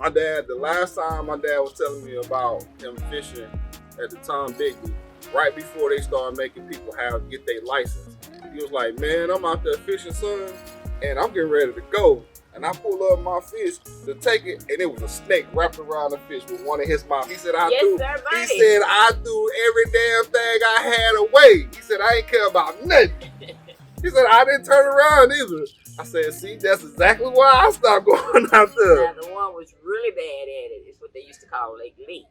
My dad, the last time my dad was telling me about him fishing at the Tom Bigby, right before they started making people get their license. He was like, man, I'm out there fishing, son, and I'm getting ready to go. And I pull up my fish to take it, and it was a snake wrapped around the fish with one in his mouth. He said, I threw every damn thing I had away. He said, I ain't care about nothing. He said, I didn't turn around either. I said, see, that's exactly why I stopped going out there. Now, the one was really bad at it. It's what they used to call Lake Lee.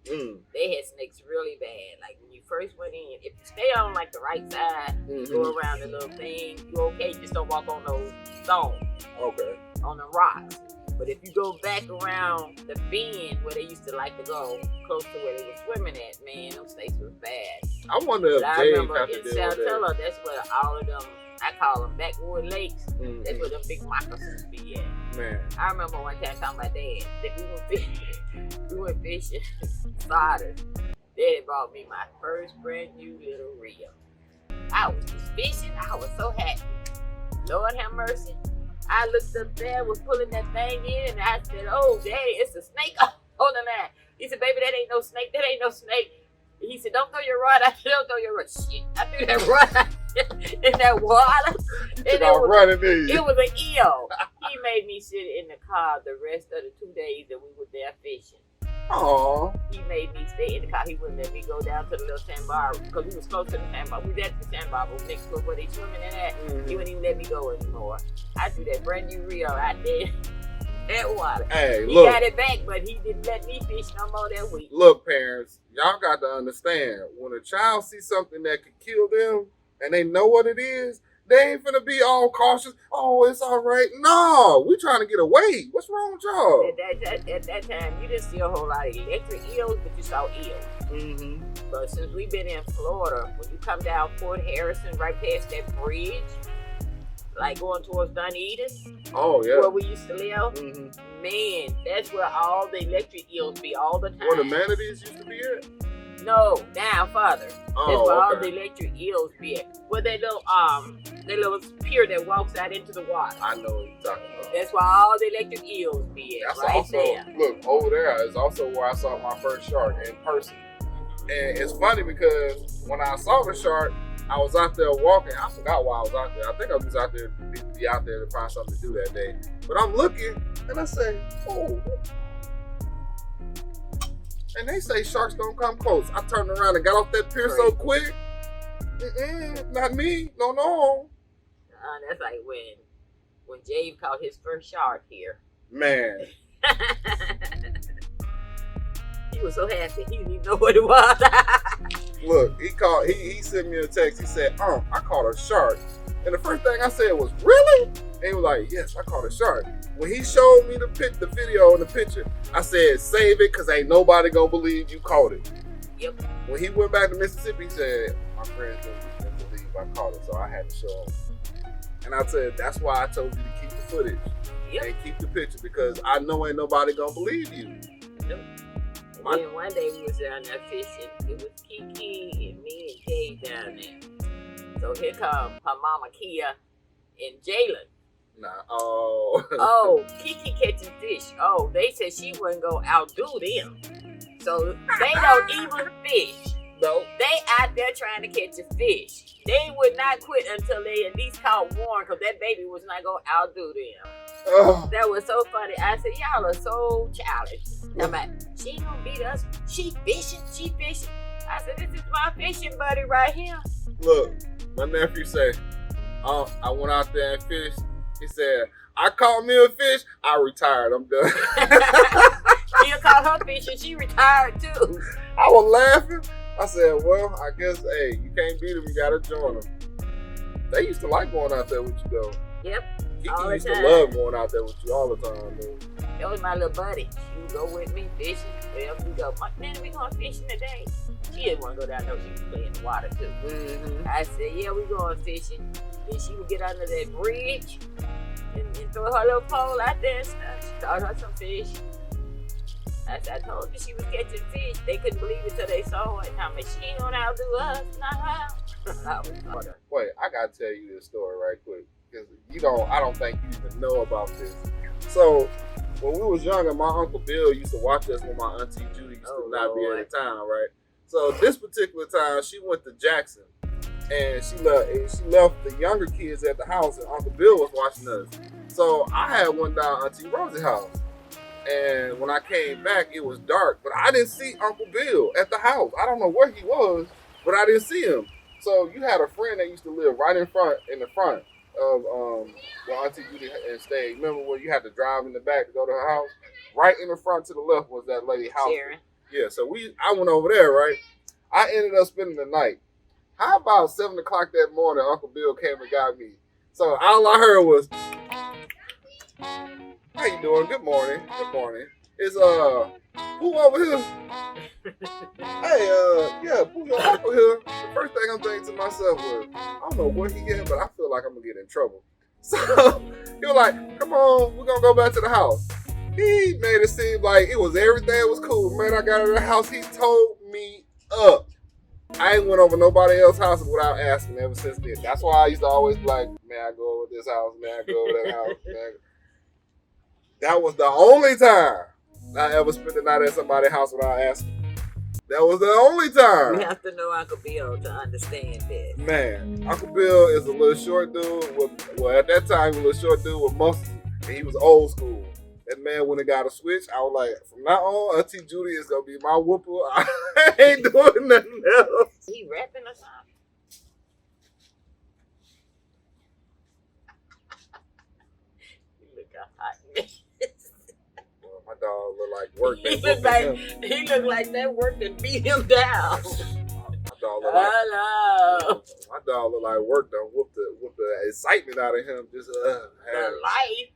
They had snakes really bad. Like when you first went in, if you stay on like the right side, go around the little thing, you're okay. Just don't walk on those stones. Okay. On the rocks. But if you go back around the bend where they used to like to go, close to where they were swimming at, man, those snakes was bad. I wonder if I remember in Saltillo, that's where all of them, I call them backwood lakes. That's where them big moccasins be at. Man. I remember one time talking to my dad that we went fishing Slaughter. Daddy bought me my first brand new little reel. I was just fishing. I was so happy. Lord have mercy. I looked up there, was pulling that thing in, and I said, oh, Daddy, it's a snake on the line. He said, baby, that ain't no snake. That ain't no snake. He said, don't throw your rod. I said, don't throw your rod. Shit. I threw that rod in that water. And it was an eel. He made me sit in the car the rest of the 2 days that we were there fishing. Aww. He made me stay in the car. He wouldn't let me go down to the little sandbar because we was close to the sandbar. We was at the sandbar, but next to where they swimming in at. He wouldn't even let me go anymore. I threw that brand new reel out there. That water. Hey, he look. Got it back, but he didn't let me fish no more that week. Look, parents, y'all got to understand, when a child sees something that could kill them and they know what it is, they ain't finna be all cautious. Oh, it's all right. No, we trying to get away. What's wrong with y'all? At that time, you didn't see a whole lot of electric eels, but you saw eels. But since we've been in Florida, when you come down Fort Harrison, right past that bridge, like going towards Dunedin, where we used to live, man, that's where all the electric eels be all the time. Where the manatees used to be at? No, down further. That's where all the electric eels be at. Where that little pier that walks out into the water. I know what you're talking about. That's where all the electric eels be at. That's right also, there. Look, over there is also where I saw my first shark in person. And it's funny because when I saw the shark, I was out there walking. I forgot why I was out there. I think I was out there to be out there to find something to do that day. But I'm looking and I say, oh. And they say sharks don't come close. I turned around and got off that pier so quick. Not me. No. That's like when Jave caught his first shark here. Man. He was so happy. He didn't even know what it was. Look, he sent me a text. He said, I caught a shark. And the first thing I said was, really? And he was like, yes, I caught a shark. When he showed me the video and the picture, I said, save it, because ain't nobody going to believe you caught it. Yep. When he went back to Mississippi, he said, my friends didn't believe I caught it, so I had to show him. And I said, that's why I told you to keep the footage and keep the picture, because I know ain't nobody going to believe you. Nope. And then one day we was down there fishing. It was Kiki and me and Kay down there. So here come her mama Kia and Jalen. Oh, Kiki catching fish. Oh, they said she wouldn't go outdo them. So they don't even fish. No. They out there trying to catch a fish. They would not quit until they at least caught one, because that baby was not going to outdo them. Oh. That was so funny. I said, y'all are so childish. I'm like, she ain't gonna beat us. She fishing. I said, this is my fishing buddy right here. Look, my nephew said, I went out there and fished. He said, I caught me a fish. I retired. I'm done. She caught her fish and she retired too. I was laughing. I said, well, I guess, hey, you can't beat them. You gotta join them. They used to like going out there with you, though. Yep. Kiki used to love going out there with you all the time, man. That was my little buddy. She would go with me fishing. Wherever we go, man, we going fishing today. She didn't want to go down there. She would play in the water too. I said, yeah, we going fishing. Then she would get under that bridge and throw her little pole out there and stuff. She caught her some fish. I told you she was catching fish. They couldn't believe it till they saw it. I mean, she ain't gonna outdo us, not her. Wait, I gotta tell you this story right quick, because I don't think you even know about this. So when we was younger, my Uncle Bill used to watch us when my Auntie Judy used to not be in town, right? So this particular time, she went to Jackson, and she left the younger kids at the house, and Uncle Bill was watching us. So I had went down Auntie Rosie's house, and when I came back, it was dark, but I didn't see Uncle Bill at the house. I don't know where he was, but I didn't see him. So you had a friend that used to live right in the front of where Auntie Judy stayed. Remember when you had to drive in the back to go to her house? Right in the front to the left was that lady's house. Sharon. Yeah, so I went over there, right? I ended up spending the night. How about 7 o'clock that morning, Uncle Bill came and got me. So all I heard was, "How you doing? Good morning. Good morning. Is who over here? Hey, yeah, who's your uncle here?" The first thing I'm thinking to myself was, I don't know where he at, but I feel like I'm gonna get in trouble. So he was like, "Come on, we're gonna go back to the house." He made it seem like it was everything was cool. Man, I got out of the house. He told me up. I ain't went over nobody else's house without asking ever since then. That's why I used to always be like, "Man, I go over this house, man, I go over that house, man." That was the only time I ever spent the night at somebody's house without asking. That was the only time. You have to know Uncle Bill to understand that. Man, Uncle Bill is a little short dude at that time, he was a little short dude with muscles, and he was old school. That man, when it got a switch, I was like, from now on, Auntie Judy is going to be my whooper. I ain't doing nothing else. He rapping or something? You look a hot mess. Well, my dog look like work. He looked like that work that beat him down. My dog look like, hello. My dog look like work done whoop the excitement out of him. Just the life.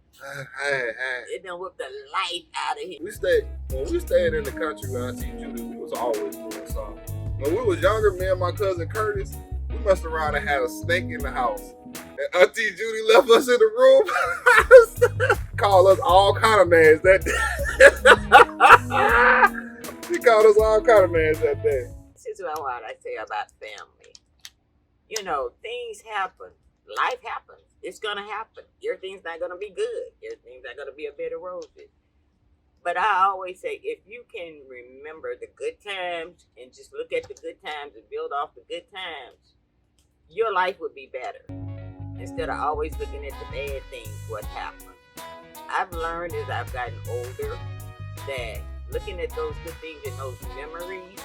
Hey. It done whip the life out of him. When we stayed in the country with Auntie Judy, we was always doing something. When we was younger, me and my cousin Curtis, we messed around and had a snake in the house. And Auntie Judy left us in the room. Called us all kind of names that day. She called us all kind of names that day. This is what I say about family. You know, things happen. Life happens. It's going to happen. Everything's not going to be good. Everything's not going to be a bed of roses. But I always say, if you can remember the good times and just look at the good times and build off the good times, your life would be better. Instead of always looking at the bad things, what happened. I've learned as I've gotten older that looking at those good things and those memories,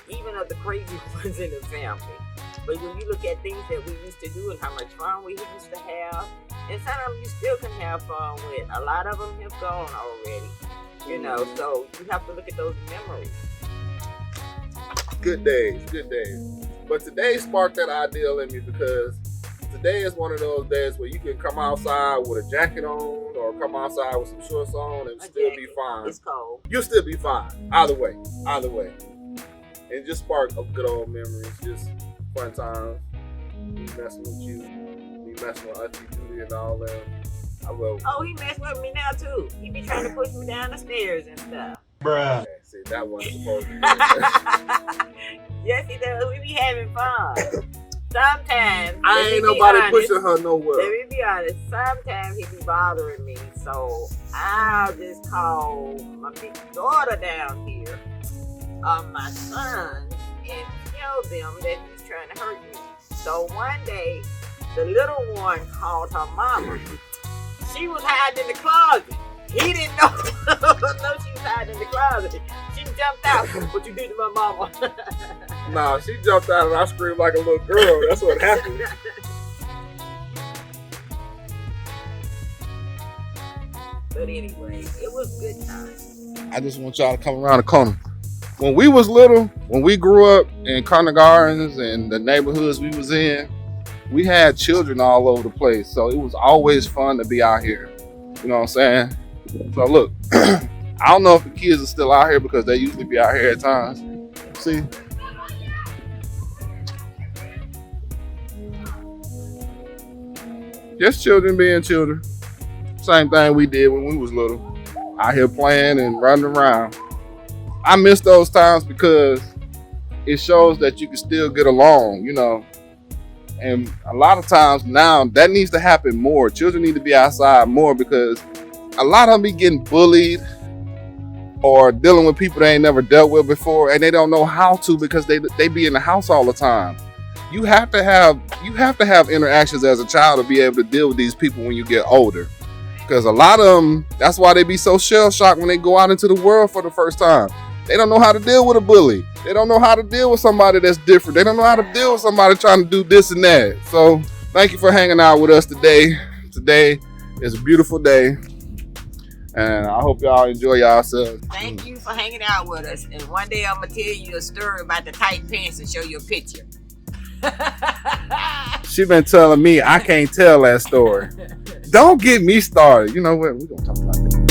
even of the crazy ones in the family, but when you look at things that we used to do and how much fun we used to have, and some of them you still can have fun with, a lot of them have gone already, you know, so you have to look at those memories. Good days. But today sparked that ideal in me because today is one of those days where you can come outside with a jacket on or come outside with some shorts on and still be fine. It's cold. You'll still be fine. Either way. And just spark up good old memories, just fun times. Me messing with you, me messing with Auntie Judy and all them. Oh, he messed with me now too. He be trying to push me down the stairs and stuff. Bruh. Okay, see, that wasn't supposed to be. Yes, he does. We be having fun. Sometimes. I ain't nobody pushing her nowhere. Let me be honest. Sometimes he be bothering me. So I'll just call my big daughter down here, my sons, and tell them that he's trying to hurt me. So one day, the little one called her mama. She was hiding in the closet. He didn't know. No, she was hiding in the closet. She jumped out. What you did to my mama? Nah, she jumped out and I screamed like a little girl. That's what happened. But anyway, it was good time. I just want y'all to come around the corner. When we was little, when we grew up in Conner Gardens and the neighborhoods we was in, we had children all over the place. So it was always fun to be out here. You know what I'm saying? So look, I don't know if the kids are still out here because they usually be out here at times. See? Just children being children. Same thing we did when we was little. Out here playing and running around. I miss those times because it shows that you can still get along, you know. And a lot of times now that needs to happen more. Children need to be outside more because a lot of them be getting bullied or dealing with people they ain't never dealt with before, and they don't know how to because they be in the house all the time. You have to have interactions as a child to be able to deal with these people when you get older. Because a lot of them, that's why they be so shell-shocked when they go out into the world for the first time. They don't know how to deal with a bully. They don't know how to deal with somebody that's different. They don't know how to deal with somebody trying to do this and that. So thank you for hanging out with us today. Today is a beautiful day. And I hope y'all enjoy yourselves. Thank you for hanging out with us. And one day I'm going to tell you a story about the tight pants and show you a picture. She been telling me I can't tell that story. Don't get me started. You know what? We're going to talk about that.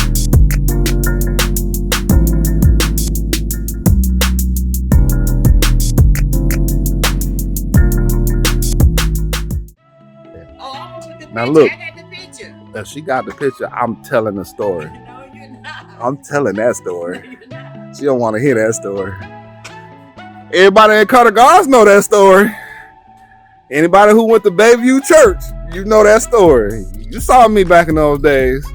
Now look, if she got the picture, I'm telling the story. No, you're not. I'm telling that story. No, you're not. She don't want to hear that story. Everybody in Carter Gardens know that story. Anybody who went to Bayview Church, you know that story. You saw me back in those days.